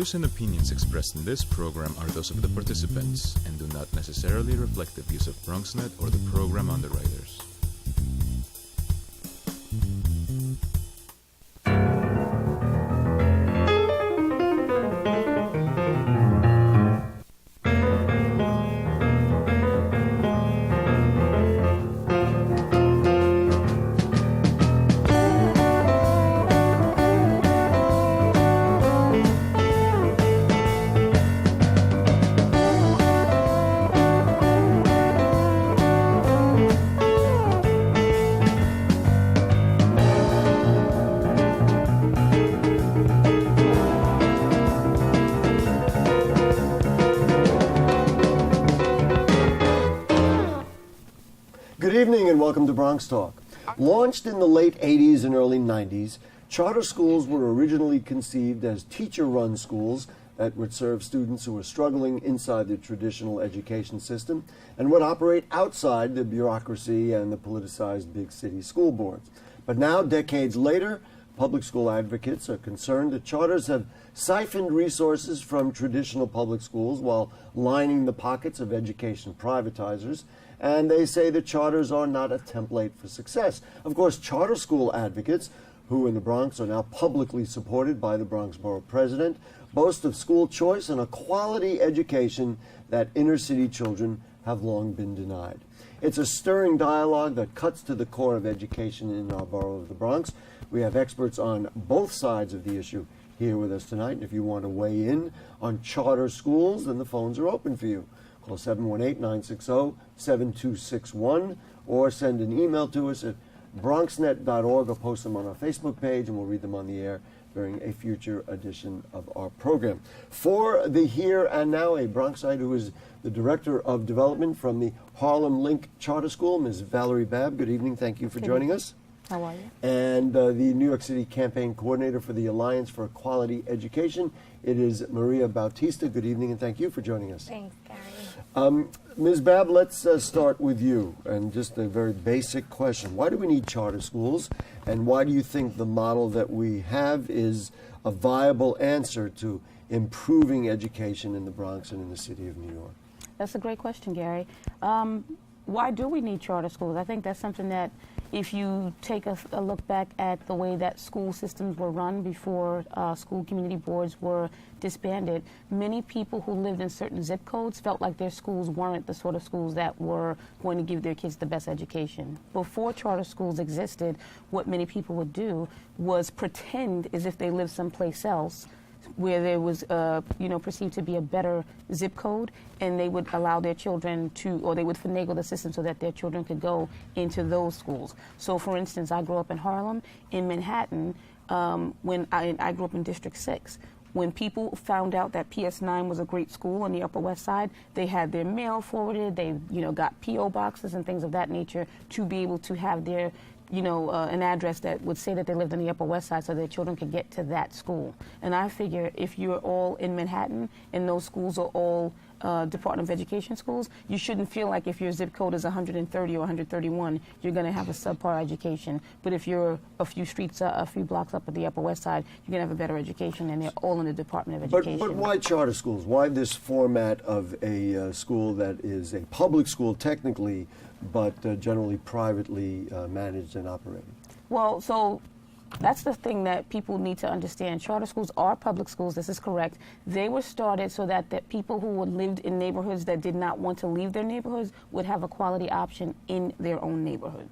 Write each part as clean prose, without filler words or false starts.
views and opinions expressed in this program are those of the participants and do not necessarily reflect the views of BronxNet or the program underwriters. Good evening and welcome to Bronxtalk. Launched in the late 80s and early 90s, charter schools were originally conceived as teacher-run schools that would serve students who were struggling inside the traditional education system and would operate outside the bureaucracy and the politicized big city school boards. But now, decades later, public school advocates are concerned that charters have siphoned resources from traditional public schools while lining the pockets of education privatizers. And they say that charters are not a template for success. Of course, charter school advocates, who in the Bronx are now publicly supported by the Bronx Borough President, boast of school choice and a quality education that inner city children have long been denied. It's a stirring dialogue that cuts to the core of education in our borough of the Bronx. We have experts on both sides of the issue here with us tonight. And if you want to weigh in on charter schools, then the phones are open for you. Call 718-960-7261 or send an email to us at bronxnet.org or post them on our Facebook page and we'll read them on the air during a future edition of our program. For the here and now, a Bronxite who is the Director of Development from the Harlem Link Charter School, Ms. Valerie Babb. Good evening. Thank you for joining us. How are you? And the New York City Campaign Coordinator for the Alliance for Quality Education, it is Maria Bautista. Good evening and thank you for joining us. Thanks, Gary. Ms. Babb, let's start with you, and just a very basic question. Why do we need charter schools, and why do you think the model that we have is a viable answer to improving education in the Bronx and in the city of New York? That's a great question, Gary. Why do we need charter schools? I think that's something that if you take a look back at the way that school systems were run before school community boards were disbanded, many people who lived in certain zip codes felt like their schools weren't the sort of schools that were going to give their kids the best education. Before charter schools existed, what many people would do was pretend as if they lived someplace else where there was, perceived to be a better zip code, and they would allow their children to, or they would finagle the system so that their children could go into those schools. So, for instance, I grew up in Harlem. In Manhattan, when I grew up in District 6. When people found out that PS9 was a great school on the Upper West Side, they had their mail forwarded, they, got P.O. boxes and things of that nature to be able to have their an address that would say that they lived on the Upper West Side so their children could get to that school. And I figure if you're all in Manhattan and those schools are all Department of Education schools, you shouldn't feel like if your zip code is 130 or 131, you're going to have a subpar education. But if you're a few blocks up at the Upper West Side, you're going to have a better education, and they're all in the Department of Education. But why charter schools? Why this format of a school that is a public school technically, but generally privately managed and operated? Well, so that's the thing that people need to understand. Charter schools are public schools, this is correct. They were started so that people who lived in neighborhoods that did not want to leave their neighborhoods would have a quality option in their own neighborhood.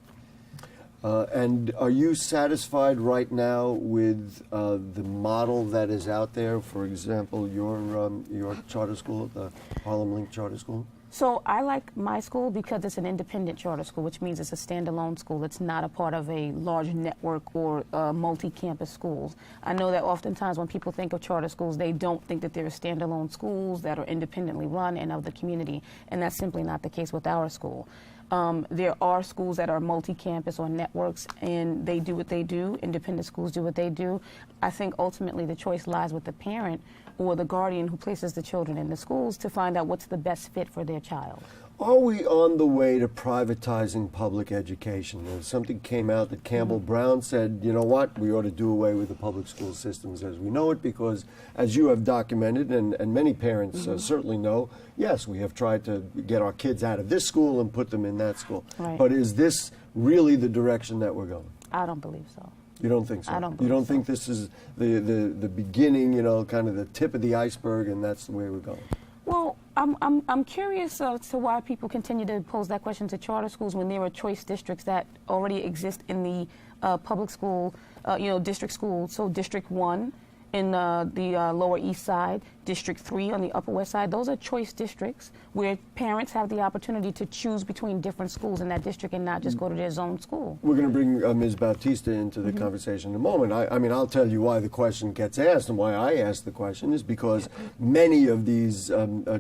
And are you satisfied right now with the model that is out there? For example, your charter school, the Harlem Link Charter School? So I like my school because it's an independent charter school, which means it's a standalone school. It's not a part of a large network or multi-campus schools. I know that oftentimes when people think of charter schools, they don't think that they're standalone schools that are independently run and of the community, and that's simply not the case with our school. There are schools that are multi-campus or networks, and they do what they do. Independent schools do what they do. I think ultimately the choice lies with the parent or the guardian who places the children in the schools to find out what's the best fit for their child. Are we on the way to privatizing public education? Something came out that Campbell Brown said, you know what, we ought to do away with the public school systems as we know it because, as you have documented, and many parents certainly know, yes, we have tried to get our kids out of this school and put them in that school. Right. But is this really the direction that we're going? I don't believe so. You don't think so? I don't You don't believe think this is the beginning, you know, kind of the tip of the iceberg, and that's the way we're going? Well, I'm curious as to why people continue to pose that question to charter schools when there are choice districts that already exist in the public school, district schools. So District 1 in the Lower East Side, District 3 on the Upper West Side. Those are choice districts where parents have the opportunity to choose between different schools in that district and not just go to their zone school. We're going to bring Ms. Bautista into the conversation in a moment. I mean, I'll tell you why the question gets asked and why I asked the question is because many of these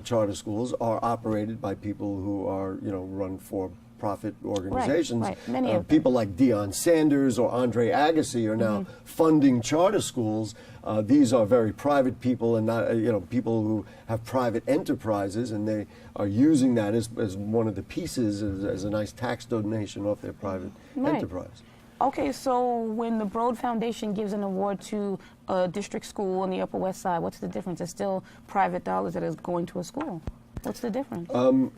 charter schools are operated by people who are, run for profit organizations. Right. Many of people like Deion Sanders or Andre Agassi are now funding charter schools. These are very private people and not, people who have private enterprises, and they are using that as one of the pieces as a nice tax donation off their private enterprise. Okay, so when the Broad Foundation gives an award to a district school on the Upper West Side, what's the difference? It's still private dollars that is going to a school. What's the difference?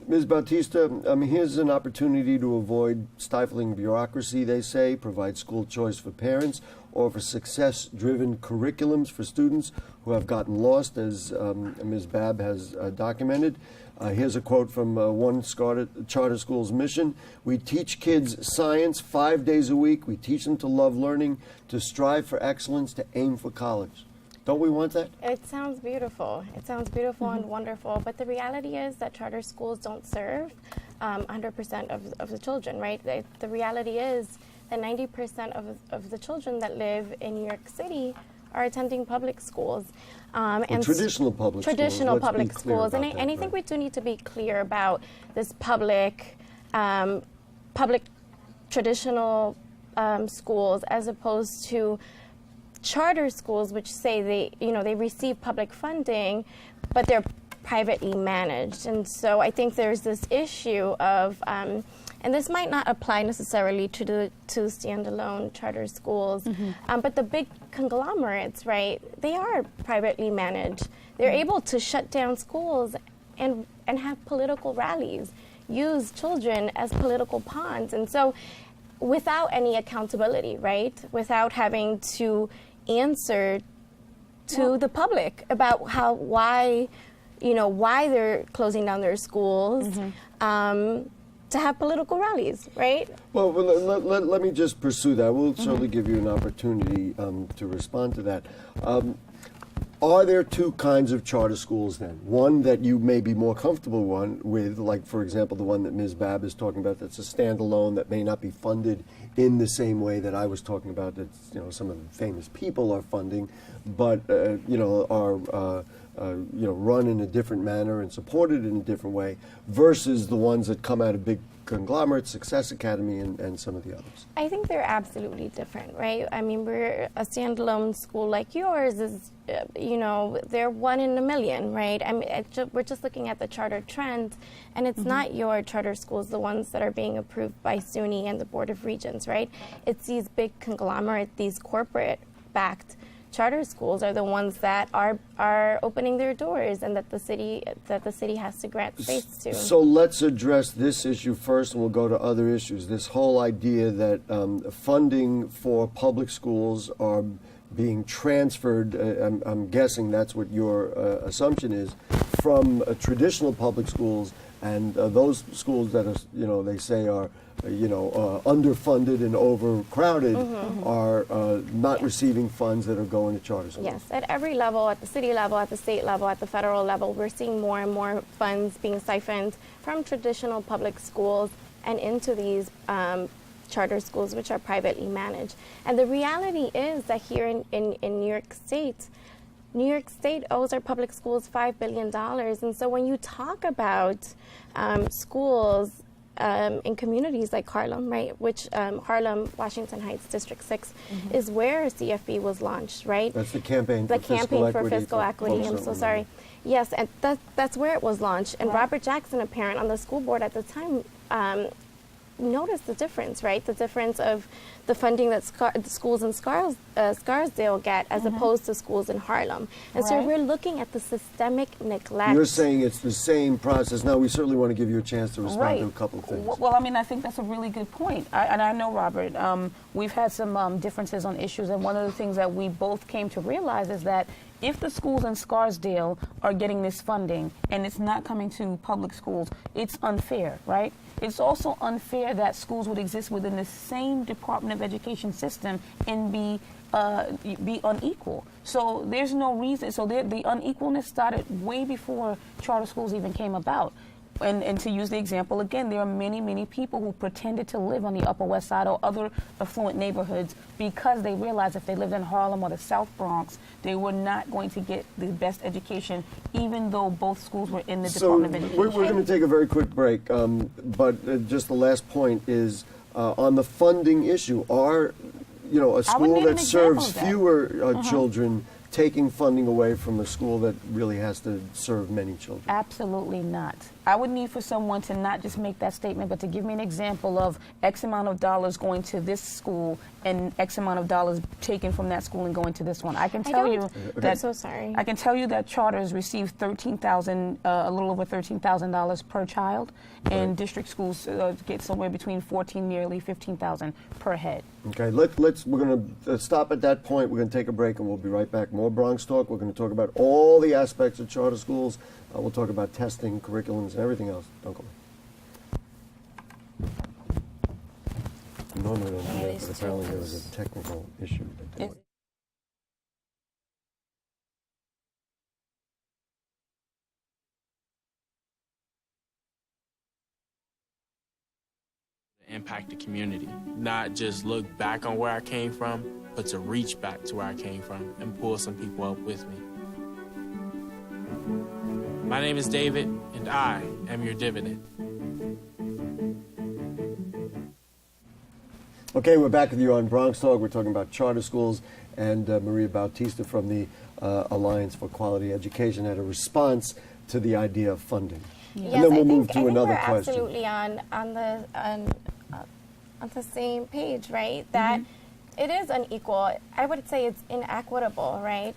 Ms. Bautista, here's an opportunity to avoid stifling bureaucracy, they say, provide school choice for parents, offer success-driven curriculums for students who have gotten lost, as Ms. Babb has documented. Here's a quote from one charter school's mission. We teach kids science 5 days a week. We teach them to love learning, to strive for excellence, to aim for college. Don't we want that? It sounds beautiful. It sounds beautiful and wonderful, but the reality is that charter schools don't serve 100% of the children, right? The reality is that 90% of the children that live in New York City are attending public schools. And traditional public schools. Traditional public schools. And I think we do need to be clear about this public traditional schools as opposed to charter schools, which say they receive public funding, but they're privately managed. And so I think there's this issue of, and this might not apply necessarily to standalone charter schools, but the big conglomerates, right? They are privately managed. They're able to shut down schools and have political rallies, use children as political pawns, and so without any accountability, right? Without having to answer to the public about why they're closing down their schools to have political rallies, right? Well, let me just pursue that. We'll certainly give you an opportunity to respond to that. Are there two kinds of charter schools then? One that you may be more comfortable with, like, for example, the one that Ms. Babb is talking about that's a standalone that may not be funded in the same way that I was talking about that some of the famous people are funding, but are run in a different manner and supported in a different way, versus the ones that come out of big conglomerates, Success Academy, and some of the others? I think they're absolutely different, right? I mean, we're a standalone school like yours is, they're 1 in a million, right? I mean, we're just looking at the charter trends, and it's not your charter schools, the ones that are being approved by SUNY and the Board of Regents, right? It's these big conglomerates, these corporate-backed charter schools are the ones that are opening their doors and that the city has to grant space to. So let's address this issue first, and we'll go to other issues. This whole idea that funding for public schools are being transferred, I'm guessing that's what your assumption is, from traditional public schools, and those schools that are, they say are underfunded and overcrowded are not receiving funds that are going to charter schools. Yes, at every level, at the city level, at the state level, at the federal level, we're seeing more and more funds being siphoned from traditional public schools and into these charter schools, which are privately managed. And the reality is that here in New York State owes our public schools $5 billion. And so when you talk about schools in communities like Harlem, right, which Harlem, Washington Heights, District 6, is where CFB was launched, right? That's the campaign The for campaign for fiscal fiscal equity. folks I'm that so don't sorry. know. Yes, and that's where it was launched. And Right. Robert Jackson, a parent on the school board at the time, noticed the difference, right? The difference of the funding that the schools in Scarsdale get as opposed to schools in Harlem. And so Right. we're looking at the systemic neglect. You're saying it's the same process. Now, we certainly want to give you a chance to respond Right. to a couple of things. Well, I mean, I think that's a really good point. And I know, Robert, we've had some differences on issues, and one of the things that we both came to realize is that if the schools in Scarsdale are getting this funding and it's not coming to public schools, it's unfair, right? It's also unfair that schools would exist within the same Department of Education system and be unequal. So there's no reason. So the unequalness started way before charter schools even came about. And to use the example again, there are many, many people who pretended to live on the Upper West Side or other affluent neighborhoods because they realized if they lived in Harlem or the South Bronx, they were not going to get the best education, even though both schools were in the So Department of Education. we're going to take a very quick break, but just the last point is on the funding issue. Are a school need an that example serves of that. fewer children taking funding away from a school that really has to serve many children? Absolutely not. I would need for someone to not just make that statement, but to give me an example of X amount of dollars going to this school and X amount of dollars taken from that school and going to this one. I can tell you that I'm so sorry. I can tell you that charters receive a little over $13,000 per child, and district schools get somewhere between nearly $15,000 per head. Okay, we're going to stop at that point. We're going to take a break, and we'll be right back. More Bronx Talk. We're going to talk about all the aspects of charter schools. We'll talk about testing, curriculums, and everything else. Don't go away. Normally I don't do that, but apparently there was a technical issue. Impact the community, not just look back on where I came from, but to reach back to where I came from and pull some people up with me. My name is David, and I am your dividend. Okay, we're back with you on Bronx Talk. We're talking about charter schools, and Maria Bautista from the Alliance for Quality Education had a response to the idea of funding. Yes, And then we'll I move think, to I think another we're question. absolutely on the same page, right? That it is unequal. I would say it's inequitable, right?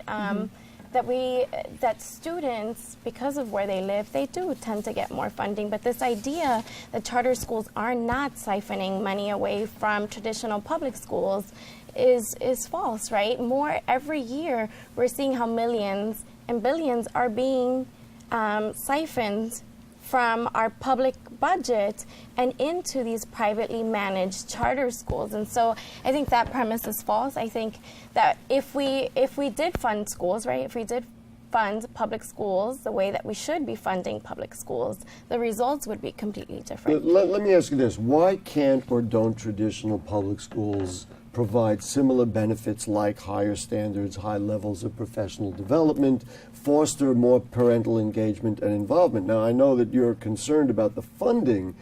That students, because of where they live, they do tend to get more funding. But this idea that charter schools are not siphoning money away from traditional public schools is false, right? More every year, we're seeing how millions and billions are being siphoned from our public budget and into these privately managed charter schools. And so I think that premise is false. I think that if we did fund schools, right, if we did fund public schools the way that we should be funding public schools, the results would be completely different. Let me ask you this. Why can't or don't traditional public schools provide similar benefits like higher standards, high levels of professional development, foster more parental engagement and involvement? Now, I know that you're concerned about the funding,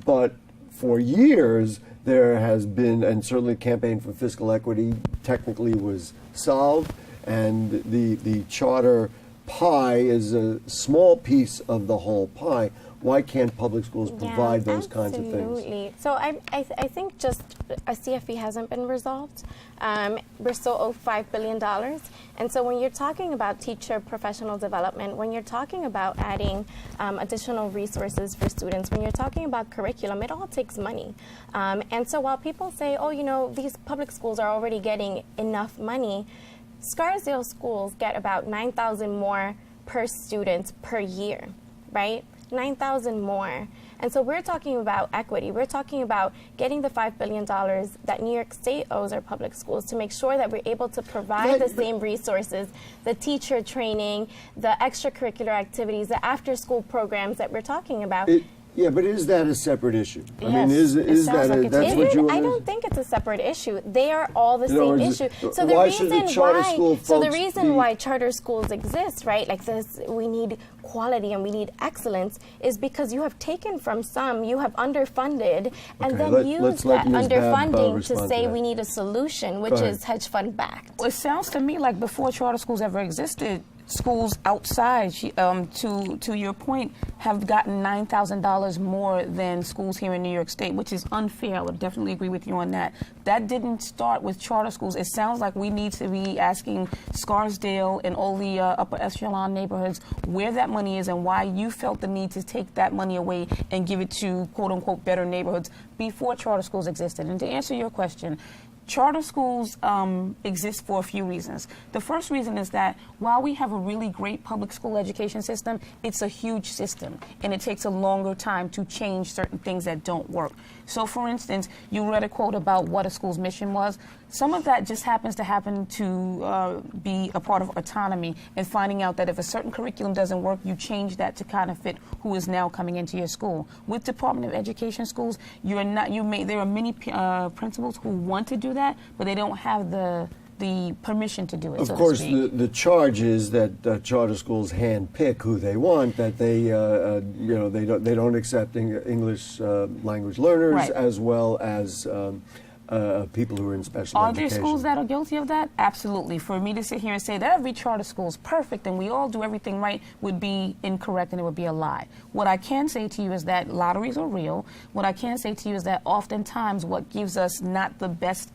but for years there has been, and certainly campaign for fiscal equity technically was solved, and the charter pie is a small piece of the whole pie. Why can't public schools provide those kinds of things? Absolutely. So I think just a CFP hasn't been resolved. We're still owed $5 billion. And so when you're talking about teacher professional development, when you're talking about adding additional resources for students, when you're talking about curriculum, it all takes money. And so while people say, oh, these public schools are already getting enough money, Scarsdale schools get about $9,000 more per student per year, right? $9,000 more. And so we're talking about equity. We're talking about getting the $5 billion that New York State owes our public schools to make sure that we're able to provide the same resources, the teacher training, the extracurricular activities, the after-school programs that we're talking about. Yeah, but is that a separate issue? I Yes, mean, is it that sounds like it's that's what you? I don't think it's a separate issue. They are all the In other same words, issue. So the why should the reason charter why, school so the folks reason be- why charter schools exist, right? Like this, we need quality and we need excellence, is because you have taken from some, you have underfunded, and Okay, then let's used let that Ms. Babb, underfunding to respond to say that. we need a solution, which ahead. is hedge fund backed. Well, it sounds to me like before charter schools ever existed, schools outside, to your point, have gotten $9,000 more than schools here in New York State, which is unfair. I would definitely agree with you on that. That didn't start with charter schools. It sounds like we need to be asking Scarsdale and all the upper echelon neighborhoods where that money is and why you felt the need to take that money away and give it to quote-unquote better neighborhoods before charter schools existed. And to answer your question, charter schools exist for a few reasons. The first reason is that while we have a really great public school education system, it's a huge system, and it takes a longer time to change certain things that don't work. So, for instance, you read a quote about what a school's mission was. Some of that just happens to be a part of autonomy and finding out that if a certain curriculum doesn't work, you change that to kind of fit who is now coming into your school. With Department of Education schools, there are many principals who want to do that, but they don't have the permission to do it. Of so course, to speak. the charge is that charter schools handpick who they want. That they they don't accept English language learners Right. as well as people who are in special Are education. there schools that are guilty of that? Absolutely. For me to sit here and say that every charter school is perfect and we all do everything right would be incorrect and it would be a lie. What I can say to you is that lotteries are real. What I can say to you is that oftentimes what gives us not the best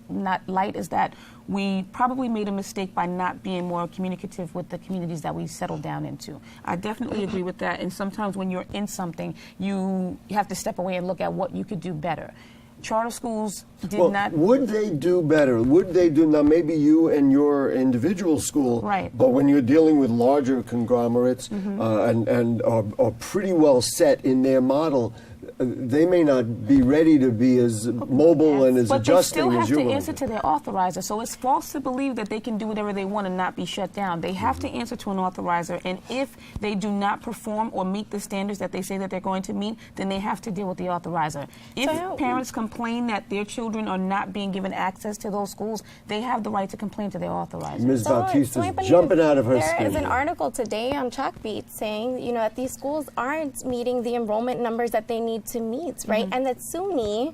light is that we probably made a mistake by not being more communicative with the communities that we settled down into. I definitely agree with that. And sometimes when you're in something, you have to step away and look at what you could do better. Charter schools did not. Would they do better? Would they do now? Maybe you and your individual school, Right. But when you're dealing with larger conglomerates and are pretty well set in their model, they may not be ready to be as mobile and as but adjusting they as still you're have to willing answer to their authorizer. So it's false to believe that they can do whatever they want and not be shut down. They have to answer to an authorizer, and if they do not perform or meet the standards that they say that they're going to meet, then they have to deal with the authorizer. If parents complain that their children are not being given access to those schools, they have the right to complain to their authorizer. Ms. Bautista's I believe jumping out of her skin. There is an here. article today on Chalkbeat saying, that these schools aren't meeting the enrollment numbers that they need to meet, right? And that SUNY,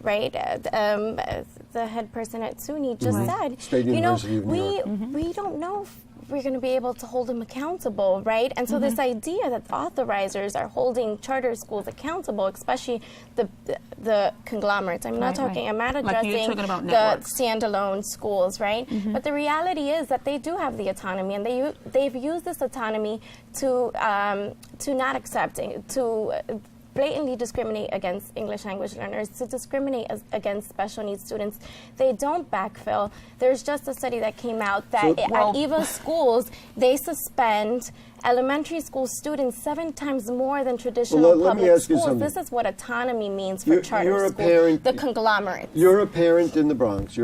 right, the head person at SUNY just said, State University of New York. we don't know if we're going to be able to hold them accountable, right? And so this idea that authorizers are holding charter schools accountable, especially the conglomerates. I'm not talking. I'm not Like you're addressing talking about the networks. standalone schools, right? But the reality is that they do have the autonomy, and they've used this autonomy to not accepting to blatantly discriminate against English language learners, to discriminate against special needs students. They don't backfill. There's just a study that came out that at EVA schools, they suspend elementary school students 7 times more than traditional let me public ask you schools. something. This is what autonomy means for You're charter a schools, parent- the conglomerates. You're a parent in the Bronx.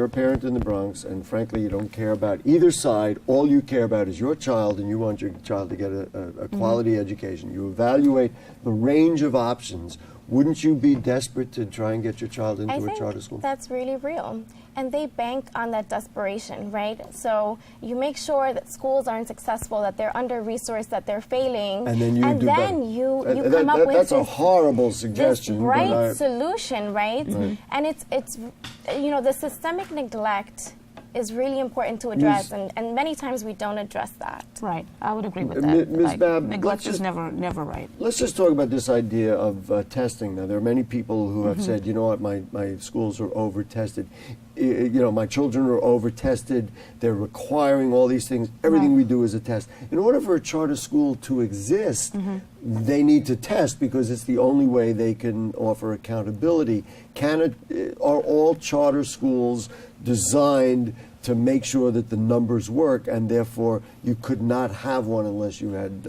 And frankly, you don't care about either side. All you care about is your child, and you want your child to get a quality education. You evaluate the range of options. Wouldn't you be desperate to try and get your child into a charter school? That's really real. And they bank on that desperation, right? So you make sure that schools aren't successful, that they're under-resourced, that they're failing. And then you do then better. you come up with That's a this horrible this suggestion. right solution, right? And it's the systemic neglect is really important to address, and many times we don't address that. Right. I would agree with that. Ms. Babb, neglect is never right. Let's just talk about this idea of testing. Now, there are many people who have said, you know what, my schools are over-tested. My children are over-tested. They're requiring all these things. Everything we do is a test. In order for a charter school to exist, they need to test because it's the only way they can offer accountability. Are all charter schools designed to make sure that the numbers work, and therefore you could not have one unless you had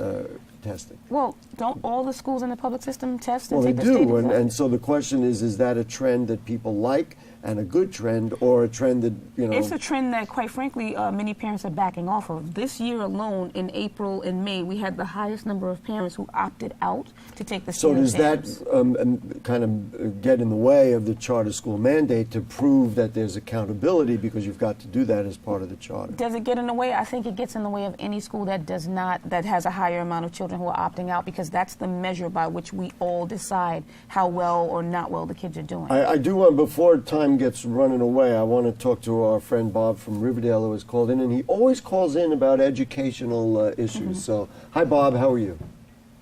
testing. Well, don't all the schools in the public system test and Well, they take the state do, exam? and so the question is that a trend that people like and a good trend, or a trend that, you know... It's a trend that, quite frankly, many parents are backing off of. This year alone, in April and May, we had the highest number of parents who opted out to take the So state does exams. that kind of get in the way of the charter school mandate to prove that there's accountability, because you've got to do that as part of the charter? Does it get in the way? I think it gets in the way of any school that does not, that has a higher amount of children who are opting out, because that's the measure by which we all decide how well or not well the kids are doing. I do want, before time gets running away, I want to talk to our friend Bob from Riverdale, who has called in, and he always calls in about educational issues. So, hi Bob, how are you?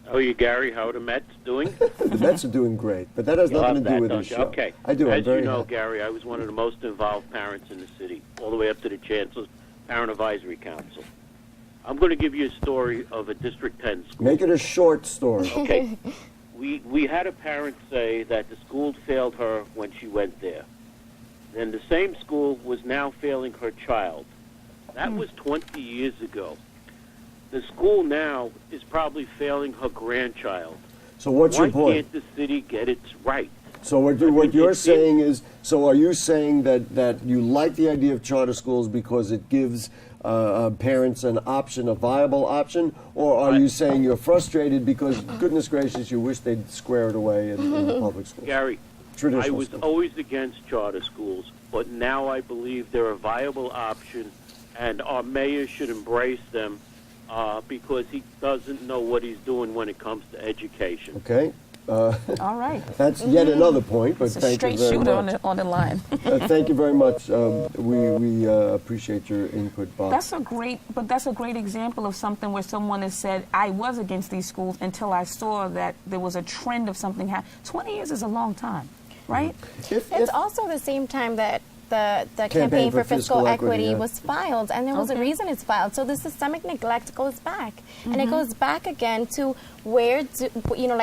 How are you, Gary? How are the Mets doing? The Mets are doing great, but that has You nothing love to do that, with don't this you? show. Okay. I do. I'm As very you know, happy. Gary, I was one of the most involved parents in the city, all the way up to the Chancellor's Parent Advisory Council. I'm going to give you a story of a District 10 school. Make it a short story. Okay. We had a parent say that the school failed her when she went there. Then the same school was now failing her child. That was 20 years ago. The school now is probably failing her grandchild. So what's your Why point? can't the city get it right? So what you're saying is, so are you saying that you like the idea of charter schools because it gives parents an option, a viable option, or are you saying you're frustrated because, goodness gracious, you wish they'd square it away in the public schools? Gary, I Traditional was schools. always against charter schools, but now I believe they're a viable option, and our mayor should embrace them because he doesn't know what he's doing when it comes to education. Okay. All right. That's yet another point, but It's a thank you straight very shooter much. on the line. Thank you very much. We appreciate your input, Bob. That's a great example of something where someone has said, I was against these schools until I saw that there was a trend of something happening. 20 years is a long time, right? It's also the same time that the campaign for fiscal equity yeah. was filed, and there was a reason it's filed. So the systemic neglect goes back, and it goes back again to where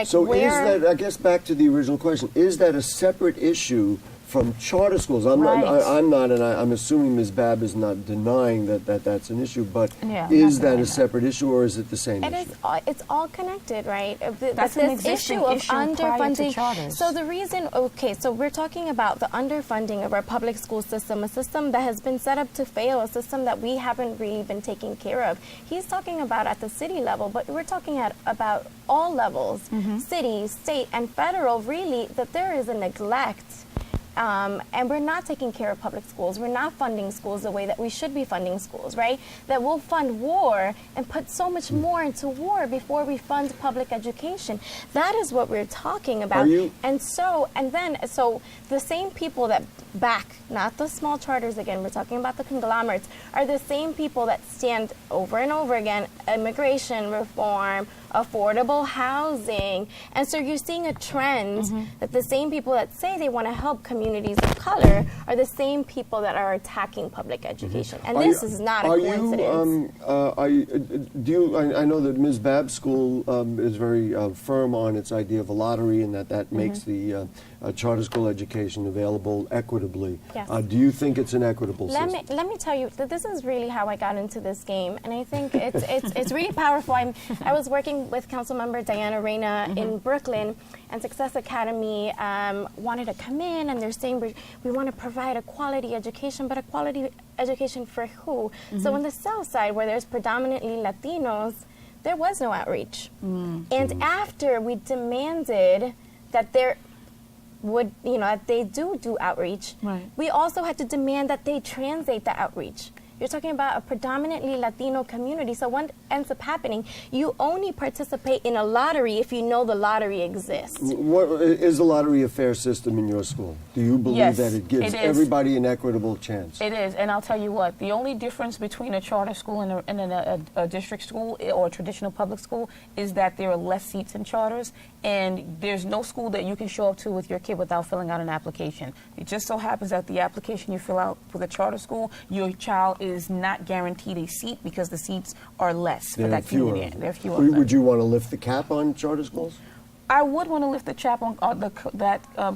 So where. is that, I guess back to the original question, is that a separate issue from charter schools? I'm Right. not, and I'm assuming Ms. Babb is not denying that that's an issue, but Yeah, I'm is not that denying a that. separate issue, or is it the same It issue? is. It's all connected, right? That's an existing issue of issue prior to underfunding. charters. So the reason, okay, so we're talking about the underfunding of our public school system, a system that has been set up to fail, a system that we haven't really been taking care of. He's talking about at the city level, but we're talking about all levels, city, state, and federal. Really, that there is a neglect. And we're not taking care of public schools. We're not funding schools the way that we should be funding schools, right? That we'll fund war and put so much more into war before we fund public education. That is what we're talking about. So the same people that back, not the small charters again, we're talking about the conglomerates, are the same people that stand over and over again, immigration reform, affordable housing. And so you're seeing a trend that the same people that say they want to help communities of color are the same people that are attacking public education. And this is not a coincidence. I know that Ms. Babb's school is very firm on its idea of a lottery, and that makes the charter school education available equitably. Yes. Do you think it's an equitable system? Let me tell you that this is really how I got into this game, and I think it's really powerful. I was working with Councilmember Diana Reyna in Brooklyn, and Success Academy wanted to come in, and they're saying we want to provide a quality education, but a quality education for who? So on the South Side, where there's predominantly Latinos, there was no outreach. And after we demanded that there would, that they do outreach, Right. we also had to demand that they translate the outreach. You're talking about a predominantly Latino community, so what ends up happening, you only participate in a lottery if you know the lottery exists. Is the lottery a fair system in your school? Do you believe Yes, that it gives it is. everybody an equitable chance? It is, and I'll tell you what, the only difference between a charter school and a district school or a traditional public school is that there are less seats in charters, and there's no school that you can show up to with your kid without filling out an application. It just so happens that the application you fill out for the charter school, your child is not guaranteed a seat because the seats are less for that community. There are fewer. Would you want to lift the cap on charter schools? I would want to lift the cap on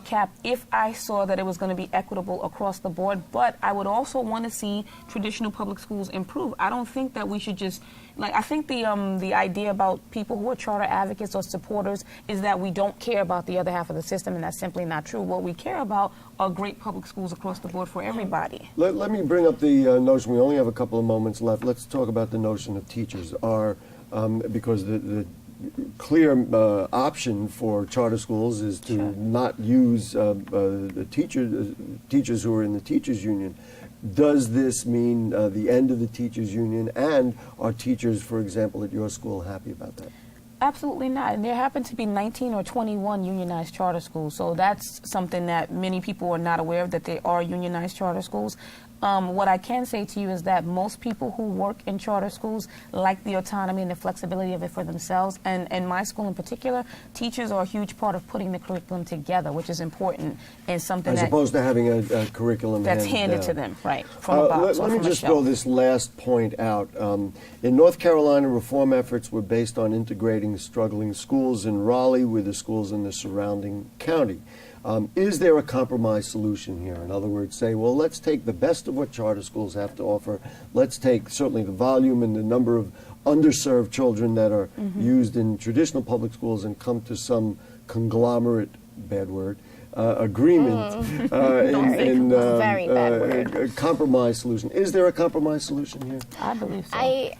cap if I saw that it was going to be equitable across the board, but I would also want to see traditional public schools improve. I don't think that we should just, I think the idea about people who are charter advocates or supporters is that we don't care about the other half of the system, and that's simply not true. What we care about are great public schools across the board for everybody. Let me bring up the notion. We only have a couple of moments left. Let's talk about the notion of teachers. Because the clear option for charter schools is to not use the teachers who are in the teachers union. Does this mean the end of the teachers union, and are teachers, for example, at your school happy about that? Absolutely not. And there happen to be 19 or 21 unionized charter schools, so that's something that many people are not aware of, that there are unionized charter schools. What I can say to you is that most people who work in charter schools like the autonomy and the flexibility of it for themselves. And in my school in particular, teachers are a huge part of putting the curriculum together, which is important and something as opposed to having a curriculum that's handed to them, right, from a box or Let from me a just shelf. throw this last point out. In North Carolina, reform efforts were based on integrating struggling schools in Raleigh with the schools in the surrounding county. Is there a compromise solution here? In other words, say, well, let's take the best of what charter schools have to offer. Let's take certainly the volume and the number of underserved children that are used in traditional public schools and come to some conglomerate, bad word, agreement in Very bad word. a compromise solution. Is there a compromise solution here? I believe so.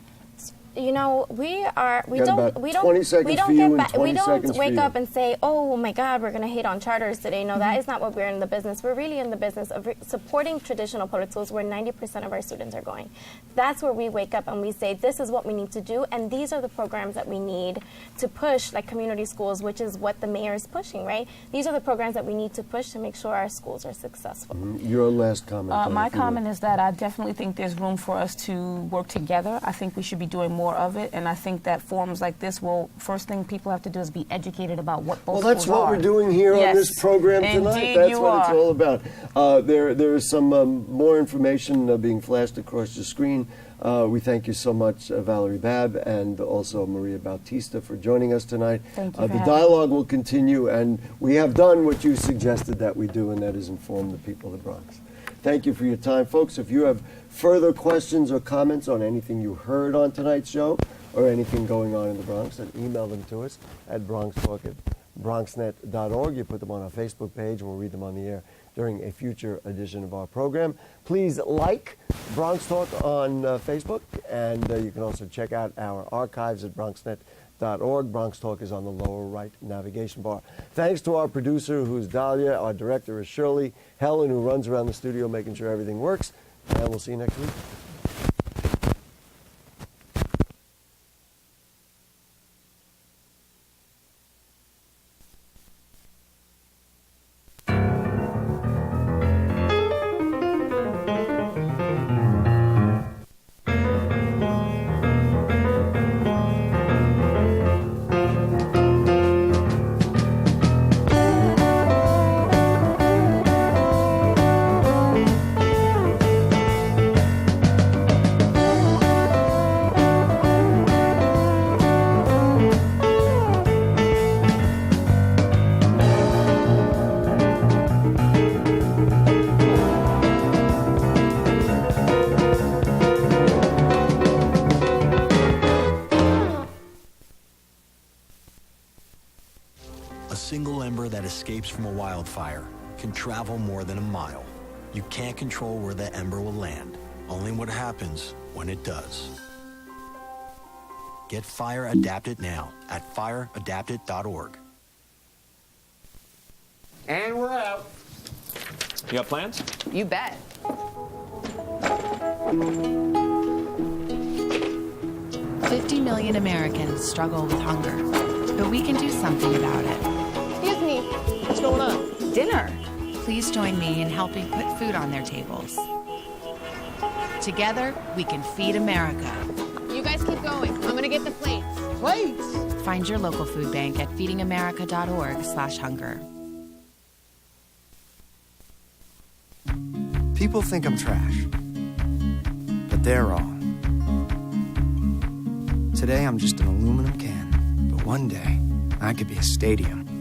We Got about 20 seconds for you and 20 seconds for wake you. up and say, oh my God, we're going to hate on charters today. No, that is not what we're in the business. We're really in the business of supporting traditional public schools where 90% of our students are going. That's where we wake up and we say, this is what we need to do, and these are the programs that we need to push, like community schools, which is what the mayor is pushing, right? These are the programs that we need to push to make sure our schools are successful. Your last comment. My if you would. comment is that I definitely think there's room for us to work together. I think we should be doing more of it, and I think that forums like this will, first thing people have to do is be educated about what both Well, that's schools what are. we're doing here on this program tonight. Indeed That's you what it's are. all about. There is some more information being flashed across the screen. We thank you so much, Valerie Babb, and also Maria Bautista for joining us tonight. Thank you for the having dialogue will continue, and we have done what you suggested that we do, and that is inform the people of the Bronx. Thank you for your time, folks. If you have further questions or comments on anything you heard on tonight's show or anything going on in the Bronx, then email them to us at bronxtalk@bronxnet.org. You put them on our Facebook page, and we'll read them on the air during a future edition of our program. Please like Bronx Talk on Facebook, and you can also check out our archives at bronxnet.org. Bronx Talk is on the lower right navigation bar. Thanks to our producer, who's Dahlia. Our director is Shirley. Helen, who runs around the studio making sure everything works. And we'll see you next week. A single ember that escapes from a wildfire can travel more than a mile. You can't control where the ember will land, only what happens when it does. Get Fire Adapted now at fireadapted.org. And we're out. You got plans? You bet. $50 million Americans struggle with hunger, but we can do something about it. Excuse me. What's going on? Dinner. Please join me in helping put food on their tables. Together, we can feed America. You guys keep going. I'm gonna get the plates. Plates? Find your local food bank at feedingamerica.org/hunger. People think I'm trash, but they're wrong. Today I'm just an aluminum can, but one day I could be a stadium.